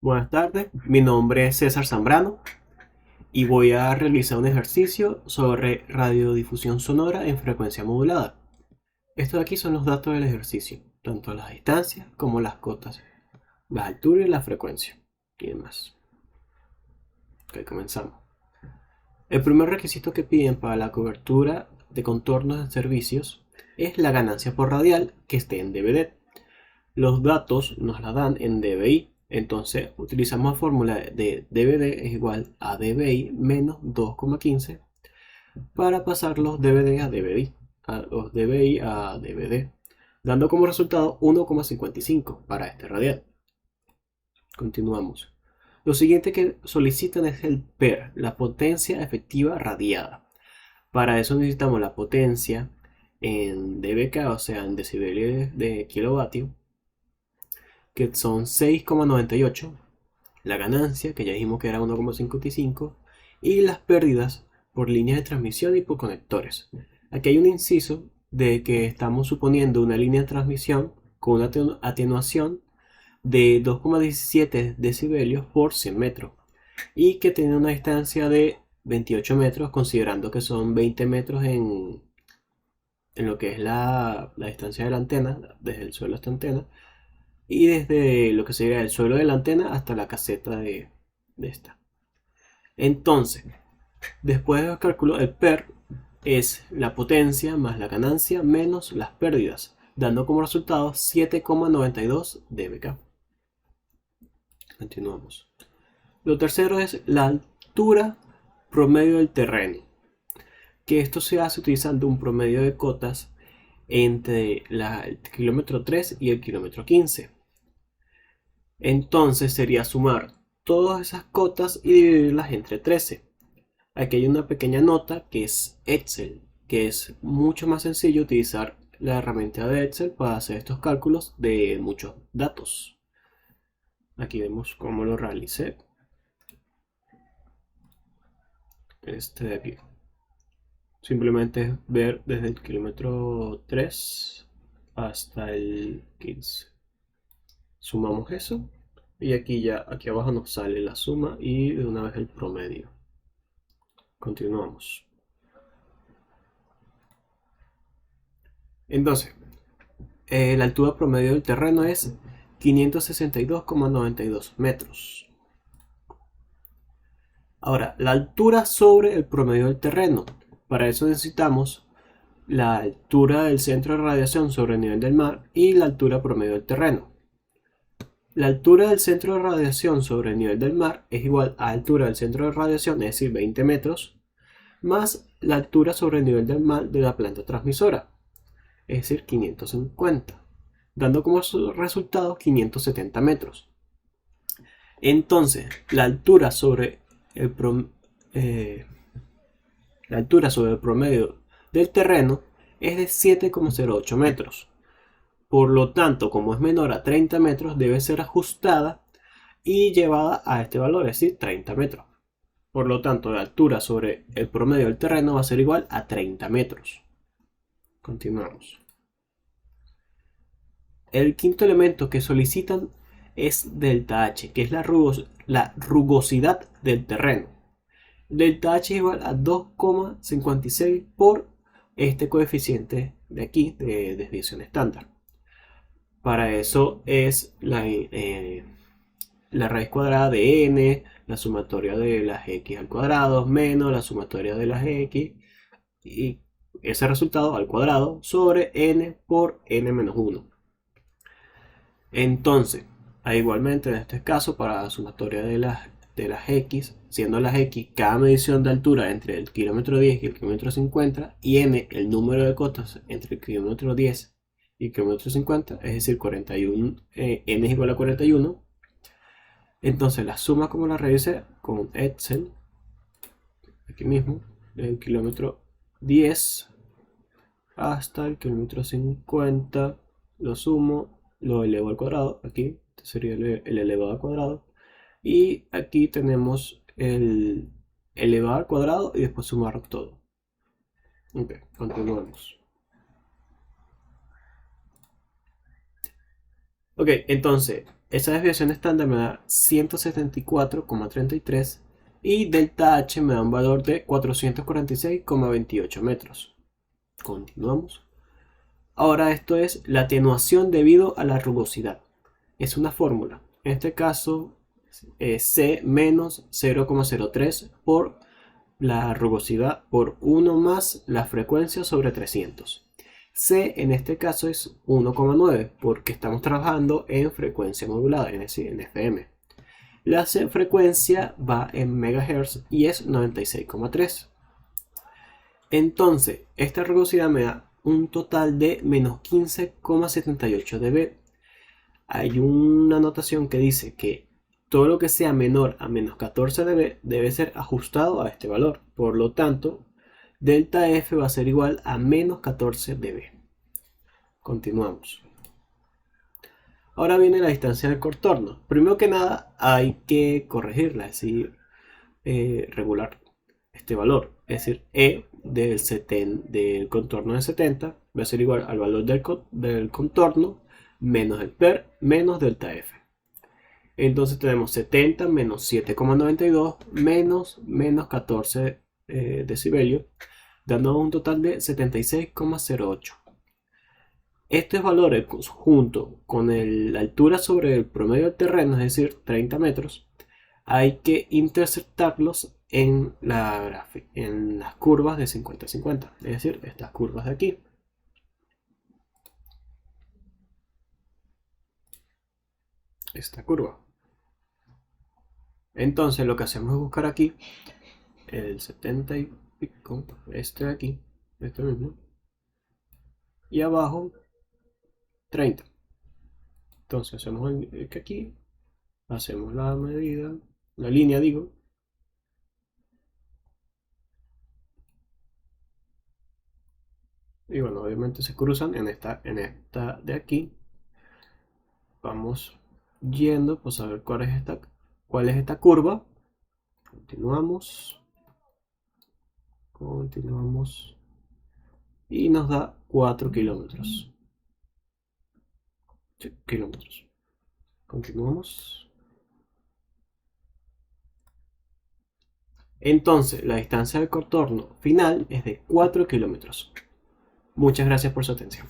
Buenas tardes, mi nombre es César Zambrano y voy a realizar un ejercicio sobre radiodifusión sonora en frecuencia modulada. Estos de aquí son los datos del ejercicio, tanto las distancias como las cotas, la altura y la frecuencia y demás. Ok, comenzamos. El primer requisito que piden para la cobertura de contornos de servicios es la ganancia por radial que esté en DVD. Los datos nos la dan en dBi, entonces utilizamos la fórmula de dBd es igual a dBi menos 2,15 para pasar los dBd a dBi, los dBi a dBd, dando como resultado 1,55 para este radial. Continuamos. Lo siguiente que solicitan es el PER, la potencia efectiva radiada. Para eso necesitamos la potencia en dBk, o sea, en decibeles de kilovatio, que son 6,98, la ganancia, que ya dijimos que era 1,55, y las pérdidas por líneas de transmisión y por conectores. Aquí hay un inciso de que estamos suponiendo una línea de transmisión con una atenuación de 2,17 decibelios por 100 metros y que tiene una distancia de 28 metros, considerando que son 20 metros en lo que es la distancia de la antena, desde el suelo hasta la antena, y desde lo que sería el suelo de la antena hasta la caseta de esta. Entonces, después de los cálculos, el PER es la potencia más la ganancia menos las pérdidas, dando como resultado 7,92 dBk. Continuamos. Lo tercero es la altura promedio del terreno, que esto se hace utilizando un promedio de cotas entre el kilómetro 3 y el kilómetro 15. Entonces sería sumar todas esas cotas y dividirlas entre 13. Aquí hay una pequeña nota que es Excel, que es mucho más sencillo utilizar la herramienta de Excel para hacer estos cálculos de muchos datos. Aquí vemos cómo lo realicé. Este de aquí. Simplemente es ver desde el kilómetro 3 hasta el 15. Sumamos eso y aquí abajo nos sale la suma y de una vez el promedio. Continuamos. Entonces, la altura promedio del terreno es 562,92 metros. Ahora, la altura sobre el promedio del terreno. Para eso necesitamos la altura del centro de radiación sobre el nivel del mar y la altura promedio del terreno. La altura del centro de radiación sobre el nivel del mar es igual a la altura del centro de radiación, es decir, 20 metros, más la altura sobre el nivel del mar de la planta transmisora, es decir, 550, dando como resultado 570 metros. Entonces, la altura sobre el promedio del terreno es de 7,08 metros. Por lo tanto, como es menor a 30 metros, debe ser ajustada y llevada a este valor, es decir, 30 metros. Por lo tanto, la altura sobre el promedio del terreno va a ser igual a 30 metros. Continuamos. El quinto elemento que solicitan es delta H, que es la rugosidad del terreno. Delta H es igual a 2,56 por este coeficiente de aquí, de desviación estándar. Para eso es la raíz cuadrada de n, la sumatoria de las x al cuadrado, menos la sumatoria de las x, y ese resultado al cuadrado sobre n por n menos 1. Entonces, igualmente en este caso, para la sumatoria de las x, siendo las x cada medición de altura entre el kilómetro 10 y el kilómetro 50, y n el número de cotas entre el kilómetro 10 y el kilómetro 50, es decir, 41, n es igual a 41. Entonces la suma, como la realicé con Excel, aquí mismo, del kilómetro 10 hasta el kilómetro 50, lo sumo, lo elevo al cuadrado, aquí sería el elevado al cuadrado, y aquí tenemos el elevado al cuadrado y después sumar todo. Ok, continuamos. Ok, entonces Esa desviación estándar me da 174,33 y delta H me da un valor de 446,28 metros. Continuamos. Ahora esto es la atenuación debido a la rugosidad. Es una fórmula. En este caso es C menos 0,03 por la rugosidad por 1 más la frecuencia sobre 300. C en este caso es 1,9 porque estamos trabajando en frecuencia modulada, es decir, en FM. La C frecuencia va en megahertz y es 96,3. Entonces, esta rugosidad me da un total de menos 15,78 dB. Hay una anotación que dice que todo lo que sea menor a menos 14 dB debe ser ajustado a este valor. Por lo tanto, delta F va a ser igual a menos 14 dB. Continuamos. Ahora viene la distancia del contorno. Primero que nada hay que corregirla, es decir, regular este valor. Es decir, E del contorno de 70 va a ser igual al valor del contorno menos el PER menos delta F. Entonces tenemos 70 menos 7,92 menos 14 decibelios, dando un total de 76,08. Estos valores junto con la altura sobre el promedio del terreno, es decir, 30 metros, hay que interceptarlos en las curvas de 50-50, es decir, estas curvas de aquí. Esta curva. Entonces lo que hacemos es buscar aquí el 70 y pico, este de aquí, este mismo, y abajo 30. Entonces hacemos que aquí, hacemos la medida, la línea digo, y bueno, obviamente se cruzan en esta de aquí. Vamos yendo pues a ver cuál es esta curva. Continuamos y nos da 4 kilómetros. Sí, kilómetros. Continuamos. Entonces, la distancia del contorno final es de 4 kilómetros. Muchas gracias por su atención.